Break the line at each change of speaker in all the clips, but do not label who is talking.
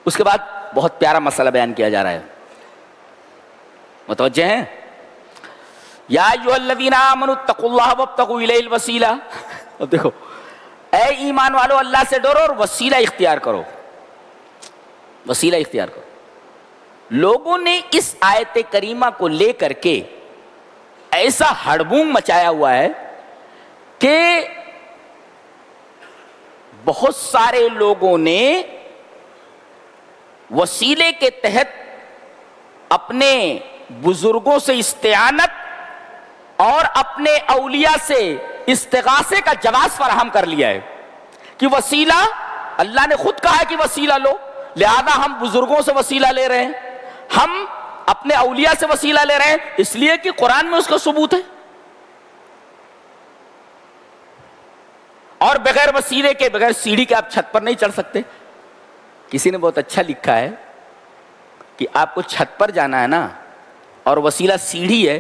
اس کے بعد بہت پیارا مسئلہ بیان کیا جا رہا ہے، متوجہ ہیں؟ یا ایھا الذین آمنوا اتقوا اللہ وابتغوا الیہ الوسیلہ. اب دیکھو، اے ایمان والو اللہ سے ڈرو اور وسیلہ اختیار کرو، وسیلہ اختیار کرو. لوگوں نے اس آیت کریمہ کو لے کر کے ایسا ہڑبونگ مچایا ہوا ہے کہ بہت سارے لوگوں نے وسیلے کے تحت اپنے بزرگوں سے استعانت اور اپنے اولیاء سے استغاثے کا جواز فراہم کر لیا ہے کہ وسیلہ، اللہ نے خود کہا ہے کہ وسیلہ لو، لہذا ہم بزرگوں سے وسیلہ لے رہے ہیں، ہم اپنے اولیاء سے وسیلہ لے رہے ہیں اس لیے کہ قرآن میں اس کا ثبوت ہے. اور بغیر وسیلے کے، بغیر سیڑھی کے آپ چھت پر نہیں چڑھ سکتے. کسی نے بہت اچھا لکھا ہے کہ آپ کو چھت پر جانا ہے نا اور وسیلہ سیڑھی ہے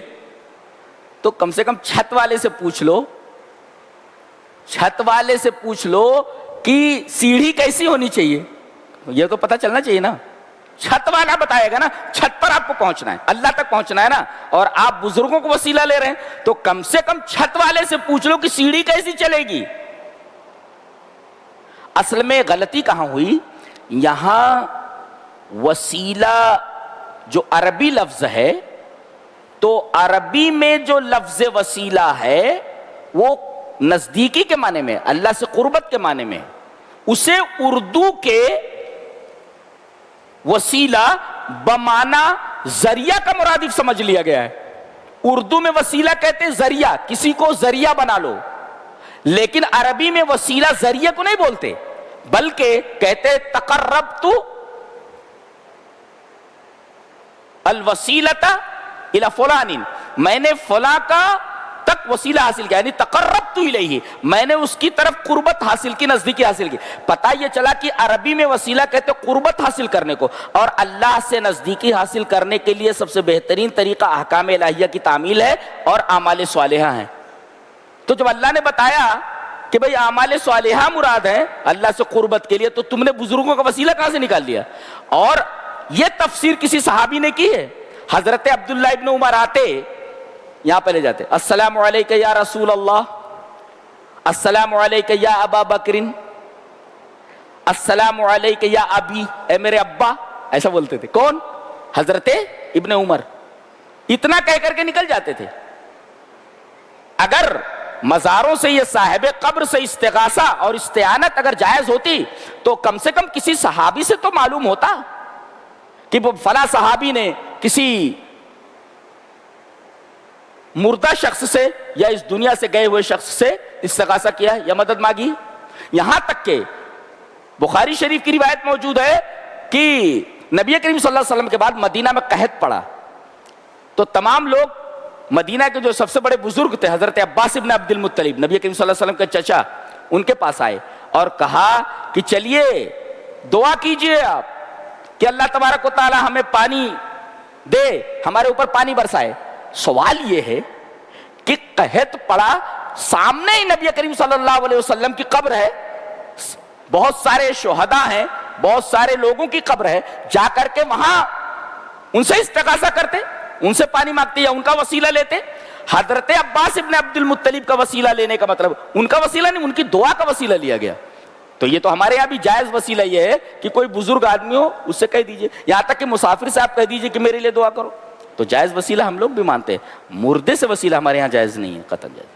تو کم سے کم چھت والے سے پوچھ لو، چھت والے سے پوچھ لو کہ سیڑھی کیسی ہونی چاہیے، یہ تو پتہ چلنا چاہیے نا. چھت والا بتائے گا نا، چھت پر آپ کو پہنچنا ہے، اللہ تک پہنچنا ہے نا، اور آپ بزرگوں کو وسیلہ لے رہے ہیں تو کم سے کم چھت والے سے پوچھ لو کہ سیڑھی کیسی چلے گی. اصل میں غلطی کہاں ہوئی؟ یہاں وسیلہ جو عربی لفظ ہے، تو عربی میں جو لفظ وسیلہ ہے وہ نزدیکی کے معنی میں، اللہ سے قربت کے معنی میں، اسے اردو کے وسیلہ بمعنی ذریعہ کا مرادف سمجھ لیا گیا ہے. اردو میں وسیلہ کہتے ہیں ذریعہ، کسی کو ذریعہ بنا لو، لیکن عربی میں وسیلہ ذریعہ کو نہیں بولتے بلکہ کہتے تقربت الوسیلۃ الی فلان، میں نے فلاں کا تک وسیلہ حاصل کیا، یعنی تقربت الیہ، میں نے اس کی طرف قربت حاصل کی، نزدیکی حاصل کی. پتہ یہ چلا کہ عربی میں وسیلہ کہتے قربت حاصل کرنے کو، اور اللہ سے نزدیکی حاصل کرنے کے لیے سب سے بہترین طریقہ احکام الہیہ کی تعمیل ہے اور اعمال صالحہ ہیں. تو جب اللہ نے بتایا کہ بھئی اعمال صالحہ مراد ہے اللہ سے قربت کے لیے، تو تم نے بزرگوں کا وسیلہ کہاں سے نکال لیا؟ اور یہ تفسیر کسی صحابی نے کی ہے. حضرت عبداللہ ابن عمر آتے، یہاں پہ لے جاتے، السلام علیکہ یا رسول اللہ، السلام علیکہ یا ابا بکر، السلام علیکہ یا ابی، اے میرے ابا، ایسا بولتے تھے. کون؟ حضرت ابن عمر. اتنا کہہ کر کے نکل جاتے تھے. اگر مزاروں سے، یہ صاحب قبر سے استغاثہ اور استعانت اگر جائز ہوتی تو کم سے کم کسی صحابی سے تو معلوم ہوتا کہ وہ فلاں صحابی نے کسی مردہ شخص سے یا اس دنیا سے گئے ہوئے شخص سے استغاثہ کیا ہے یا مدد مانگی. یہاں تک کہ بخاری شریف کی روایت موجود ہے کہ نبی کریم صلی اللہ علیہ وسلم کے بعد مدینہ میں قحط پڑا تو تمام لوگ مدینہ کے جو سب سے بڑے بزرگ تھے حضرت عباس ابن عبد المطلب، نبی کریم صلی اللہ علیہ وسلم کے چچا، ان کے پاس آئے اور کہا کہ چلیے دعا کیجئے آپ کہ اللہ تبارک و تعالی ہمیں پانی دے، ہمارے اوپر پانی برسائے. سوال یہ ہے کہ قحط پڑا، سامنے ہی نبی کریم صلی اللہ علیہ وسلم کی قبر ہے، بہت سارے شہداء ہیں، بہت سارے لوگوں کی قبر ہے، جا کر کے وہاں ان سے استغاثہ کرتے، ان سے پانی مانگتے یا ان کا وسیلہ لیتے. حضرت عباس ابن عبد المطلب کا وسیلہ لینے کا مطلب ان کا وسیلہ نہیں، ان کی دعا کا وسیلہ لیا گیا. تو یہ تو ہمارے یہاں بھی جائز وسیلہ یہ ہے کہ کوئی بزرگ آدمی ہو اس سے کہہ دیجئے، یہاں تک کہ مسافر سے آپ کہہ دیجئے کہ میرے لیے دعا کرو، تو جائز وسیلہ ہم لوگ بھی مانتے ہیں. مردے سے وسیلہ ہمارے یہاں جائز نہیں ہے، قطعاً جائز.